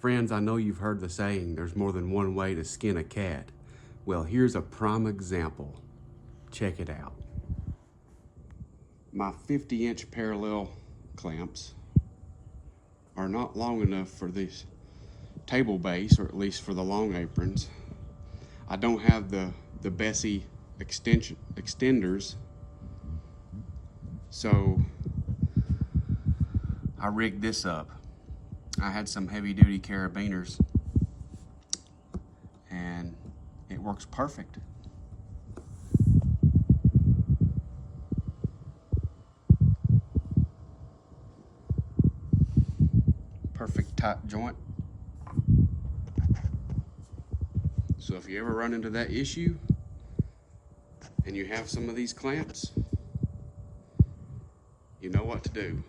Friends, I know you've heard the saying, there's more than one way to skin a cat. Well, here's a prime example. Check it out. My 50-inch parallel clamps are not long enough for this table base, or at least for the long aprons. I don't have the Bessey extenders, so I rigged this up. I had some heavy-duty carabiners, and it works perfect. Perfect tight joint. So if you ever run into that issue and you have some of these clamps, you know what to do.